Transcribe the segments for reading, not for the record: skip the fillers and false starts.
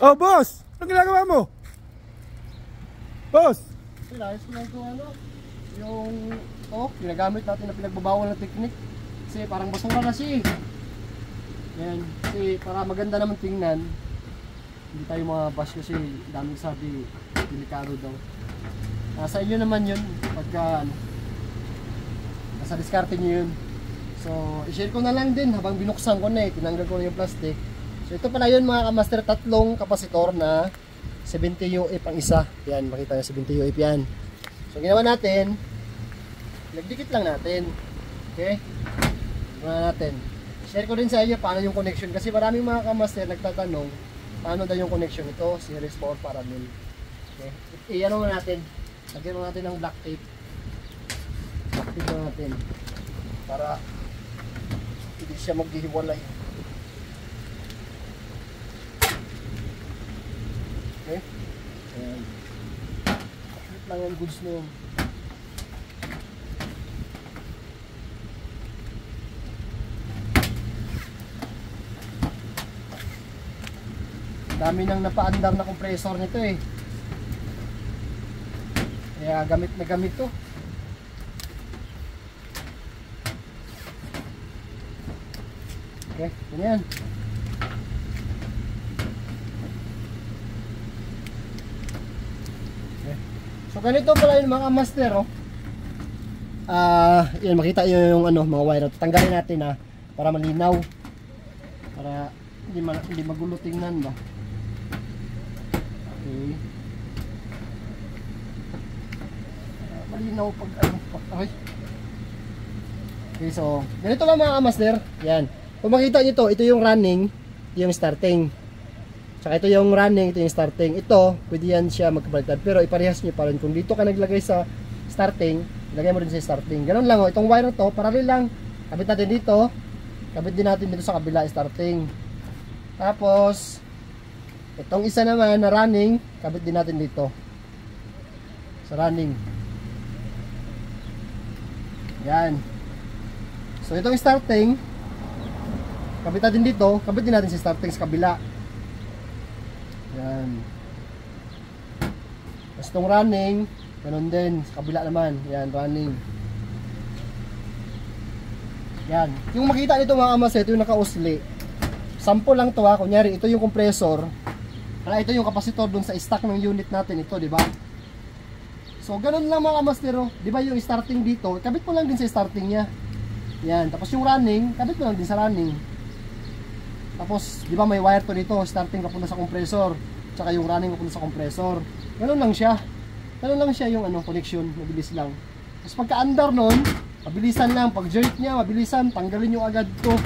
Oh, boss! Anong ginagawa mo? Boss! Pinayos ko lang ito yung ginagamit natin na pinagbabawal na technique. Kasi parang basura na siya. Yan, kasi para maganda naman tingnan, hindi tayo mabash kasi daming sabi delikado daw. Nasa inyo naman yun pagka nasa diskarte nyo yun. So i-share ko na lang din habang binuksan ko na tinanggal ko na yung plastic. So ito pala yun mga kamaster, tatlong kapasitor na 70 UF ang isa. Yan, makita nyo 70 UF yan. So ginawa natin, nagdikit lang natin. Okay, ginawa natin. Share ko din sa inyo paano yung connection kasi maraming mga kamaster nagtatanong paano daw yung connection ito, series 4 parallel. Okay, i-ano natin, lagyan mo natin ng black tape. Black tape natin para hindi siya maghihiwalay. Okay, ayan, kapit lang yung goods na yun. Dami nang napaandar na compressor nito eh. Kaya gamit na gamit to. Okay, ganyan. Okay. So ganito pala yung mga master yan makita yung mga wire. Tanggalin natin para malinaw. Para hindi magulo tingnan ba. Okay. Malinaw pag okay. Okay, so ganito lang mga master. Yan. Kung makita nyo ito yung running, ito yung starting. Tsaka ito yung running, ito yung starting. Ito, pwede yan siya magkabaliktad. Pero iparehas nyo pa rin. Kung dito ka naglagay sa starting, ilagay mo rin sa starting. Ganun lang itong wire na to, parallel lang. Kabit natin dito. Kabit din natin dito sa kabila, starting. Tapos itong isa naman na running, kabit din natin dito sa running. Yan. So itong starting, kabit natin dito, kabit din natin sa starting sa kabila. Yan. Tapos itong running, ganun din sa kabila naman. Yan, running. Yan. Yung makita nito mga kamaster, ito yung naka-usli. Sample lang to kunyari ito yung compressor. Kaya ito yung kapasitor dun sa stock ng unit natin ito, di ba? So ganun lang mga kamaster, di ba yung starting dito, kabit mo lang din sa starting niya. Yan, tapos yung running, kabit mo lang din sa running. Tapos, di ba may wire to dito, starting papunta sa compressor, tsaka yung running papunta sa compressor. Ganun lang siya. Ganun lang siya yung connection, mabilis lang. Tapos pagka-under nun, mabilisan lang, pag jerk niya, mabilisan, tanggalin nyo agad to.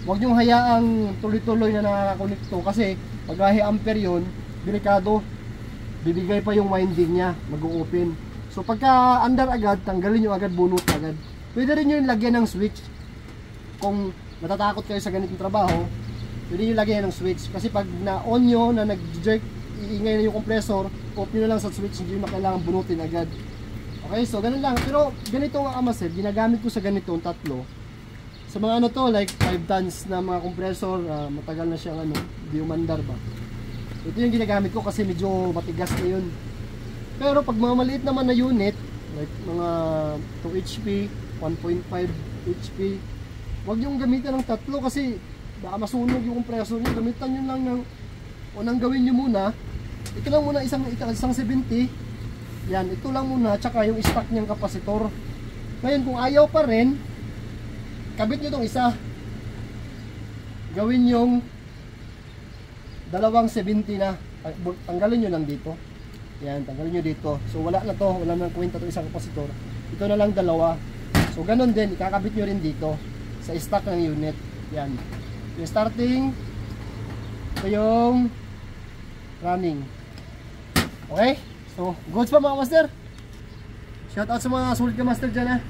Huwag nyo hayaang tuloy-tuloy na nakakonekto kasi pag high ampere yun, delikado. Bibigay pa yung winding niya, mag-open. So pagka under agad, tanggalin nyo agad, bunot agad. Pwede rin nyo lagyan ng switch. Kung natatakot kayo sa ganitong trabaho, pwede nyo lagyan ng switch. Kasi pag na-on nyo, na nag-jerk, iingay na yung compressor, open nyo lang sa switch, hindi nyo na kailangan bunutin agad. Okay, so ganun lang. Pero ganito nga kamaster, ginagamit ko sa ganitong tatlo. Sa mga to, like 5 tons na mga compressor, matagal na siyang hindi umandar ba. Ito yung ginagamit ko kasi medyo matigas na yun. Pero pag mga maliit naman na unit, like mga 2 HP, 1.5 HP, huwag yung gamitan ng tatlo kasi baka masunog yung compressor nyo. Gamitan nyo lang ng unang gawin nyo muna. Ito lang muna isang 70. Yan, ito lang muna, tsaka yung stock niyang kapasitor. Ngayon kung ayaw pa rin, kabit nyo itong isa. Gawin yung dalawang 70 na. Tanggalin nyo lang dito. Yan, tanggalin nyo dito. So wala na to, wala nang kwenta itong isang kapasitor. Ito na lang dalawa. So ganun din, ikakabit nyo rin dito sa stock ng unit. Yan. Yung starting, ito yung running. Okay? So, goods pa mga master. Shout out sa mga sulit ka master dyan